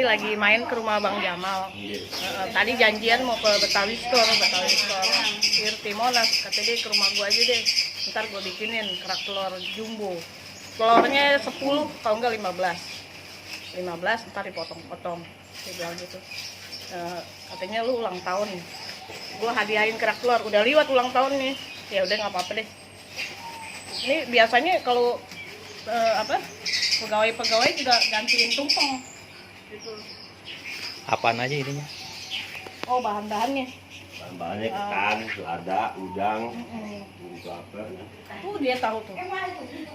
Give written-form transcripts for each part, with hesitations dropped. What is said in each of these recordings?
lagi main ke rumah Bang Jamal. Tadi janjian mau ke Betawi Store, Irti Monas. Kata dia ke rumah gua aja deh. Ntar gua bikinin kerak telur jumbo. Telurnya 10, kalau enggak 15. 15 ntar dipotong-potong. Dia bilang gitu. Katanya lu ulang tahun. Gua hadiahin kerak telur. Udah liwat ulang tahun nih. Ya udah nggak apa-apa deh. Ini biasanya kalau pegawai-pegawai juga gantiin tumpeng gitu. Apaan aja ininya? Oh, bahan-bahannya ketan, selada, udang, itu apa? Dia tahu tuh.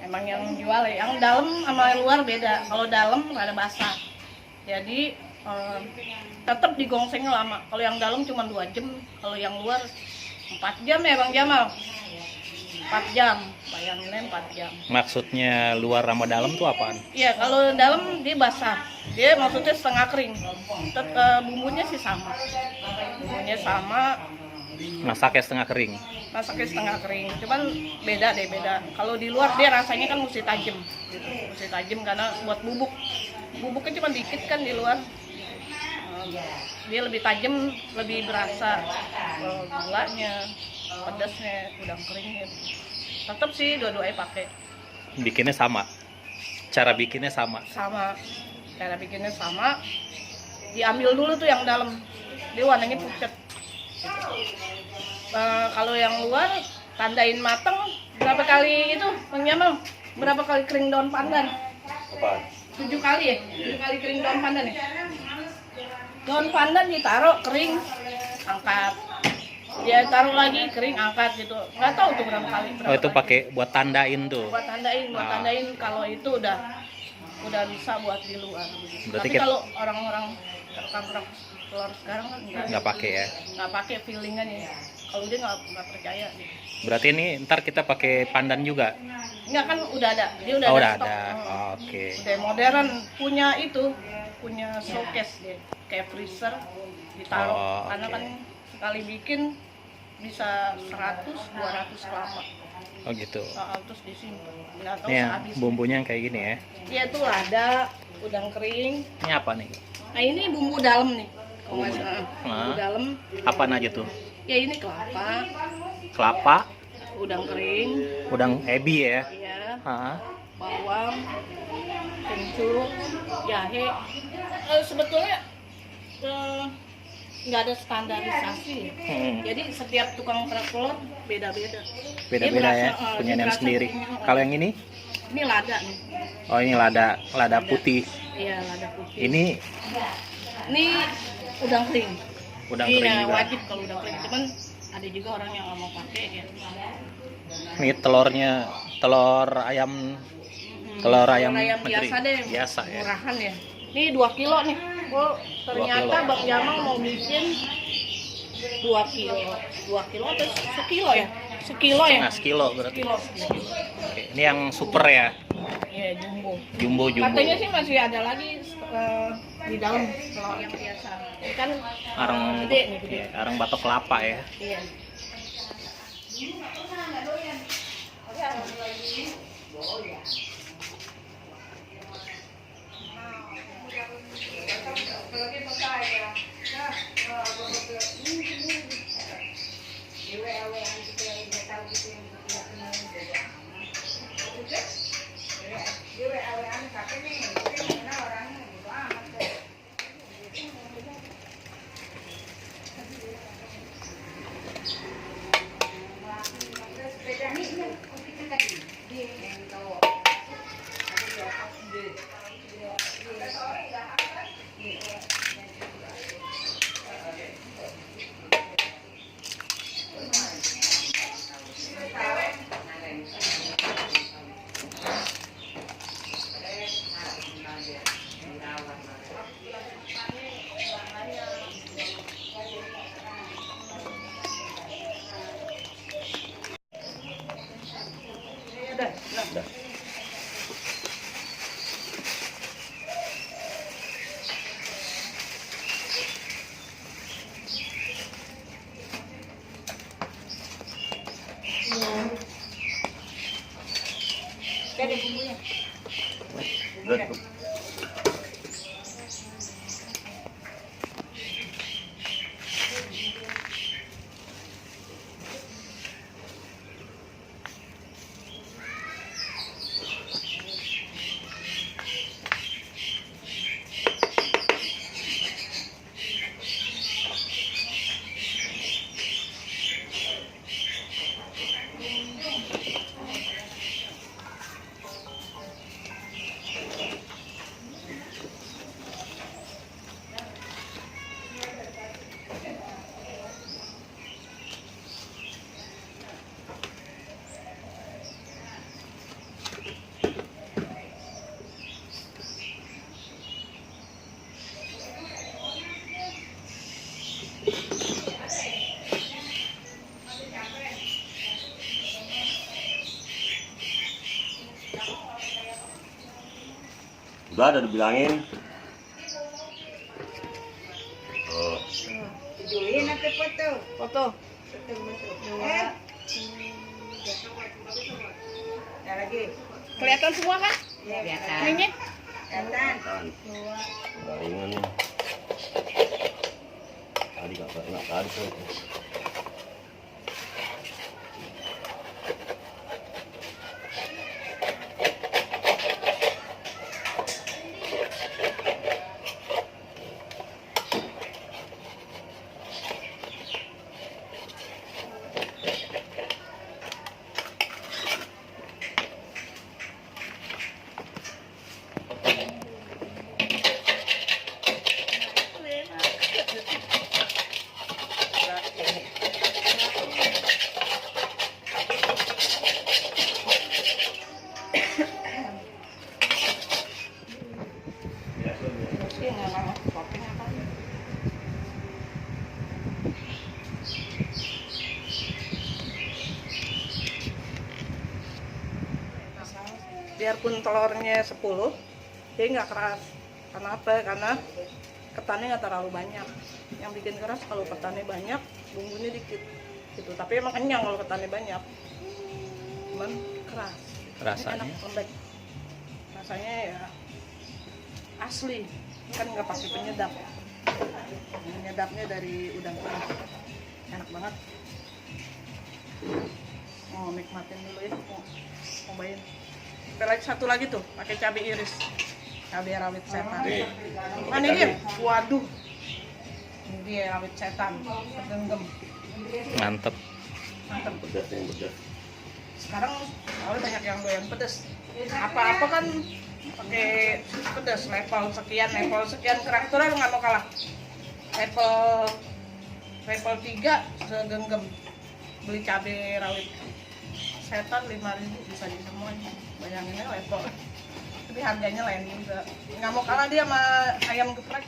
Emang yang jual ya, yang dalam sama luar beda. Kalau dalam ada basah. Jadi tetap digongsengnya lama. Kalau yang dalam cuma 2 jam, kalau yang luar 4 jam ya Bang Jamal. 4 jam, bayanginnya 4 jam. Maksudnya luar sama dalam tuh apaan? Iya, kalau dalam dia basah. Dia maksudnya setengah kering. Bumbunya sih sama. Bumbunya sama. Masaknya setengah kering. Masaknya setengah kering. Cuman beda. Kalau di luar dia rasanya kan mesti tajam. Gitu. Mesti tajam karena buat bubuk. Bubuknya cuma dikit kan di luar. Dia lebih tajam, lebih berasa gulanya, pedasnya, udang keringnya. Tetap sih dua-duanya pakai. Bikinnya sama. Cara bikinnya sama. Cara bikinnya sama. Diambil dulu tuh yang dalam. Dia warnanya pucat. Kalau yang luar tandain mateng berapa kali itu Bang Jamal? Berapa kali kering daun pandan? Apa? 7 kali ya? 7 kali kering daun pandan ya? Daun pandan ditaruh kering, angkat. Dia taruh lagi kering, angkat gitu. Nggak tahu tuh berapa kali. Oh, itu pakai buat tandain tuh. Buat tandain kalau itu udah bisa buat di luar. Berarti Tapi kalau orang-orang kerak telur sekarang kan nggak pakai ya? Nggak pakai feelingan ya. Kalau dia nggak percaya. Berarti ini ntar kita pakai pandan juga? Nggak, kan udah ada. Dia udah Oh, ada udah stok. ada. Oke. Udah modern, punya showcase dia, kayak freezer ditaruh. Oh, Karena oke. kan sekali bikin bisa 100-200 kelapa. Oh gitu. Terus disimpan. Nggak tahu Ini yang habis. bumbunya yang kayak gini ya? Iya tuh lada, udang kering. Ini apa nih? Nah ini bumbu dalam nih. Kalau nggak salah. Bumbu Nah, dalam. apaan aja tuh? Ya ini kelapa, Kelapa, udang kering, udang ebi ya? ya, Hah? bawang, kencur, jahe. Sebetulnya nggak ada standarisasi. Jadi setiap tukang kerak telur beda-beda. Beda-beda ya, punya name sendiri. Kalau yang ini? Ini lada nih. Oh, ini lada putih. Iya, lada putih. Ini udang kering. udang Iya, kering juga. wajib kalau udang kering. Cuman ada juga orang yang nggak mau pakai ya. Ini telurnya telur ayam negeri. Biasa deh. Biasa ya. Murahan ya. Ini 2 kilo nih. Oh, ternyata 2 kilo. Bang Jamal mau bikin 2 kilo. 2 kilo atau sekilo ya? Sekilo ya? Setengah sekilo berarti. Sekilo. Oke. Ini yang super ya. Iya, jumbo. Jumbo. Katanya sih masih ada lagi di dalam kalau yang biasa. Ini kan Arang gede nih, gede. ya, arang batok kelapa ya. Iya. Udah. Oke deh bumbunya. Udah. Udah dibilangin. Oh, Tujuin apa foto? Foto. Dua. Ada lagi. Kelihatan semua kan? Kelihatan. Ininya? Kelihatan. kan. Dua. Baringan nih. Tadi gak enak tadi tuh. Iya, nggak lama. Topping apa? Biarpun telurnya 10, dia nggak keras. Karena apa? Karena ketannya nggak terlalu banyak. Yang bikin keras kalau ketannya banyak, bumbunya dikit. Gitu. Tapi emang kenyang kalau ketannya banyak. Cuman keras. Rasanya? Ini enak, lembek. Rasanya ya asli. Kan nggak pakai penyedap. Penyedapnya dari udang putih. Enak banget. Oh, nikmatin dulu ya. Cobain. Satu lagi tuh, pakai cabai iris. Cabai rawit setan. Nih. Mana dia? Waduh. Ini dia rawit setan. Segenggam. Mantep. Mantap. Pedas yang pedas. Sekarang kalau banyak yang doyan pedas. Apa-apa kan pakai pedas, level sekian kerak telur nggak mau kalah. Level 3 segenggam. Beli cabai rawit setan 5.000 bisa di semuanya. Bayanginnya level. Tapi harganya lain juga. Nggak mau kalah dia sama ayam geprek.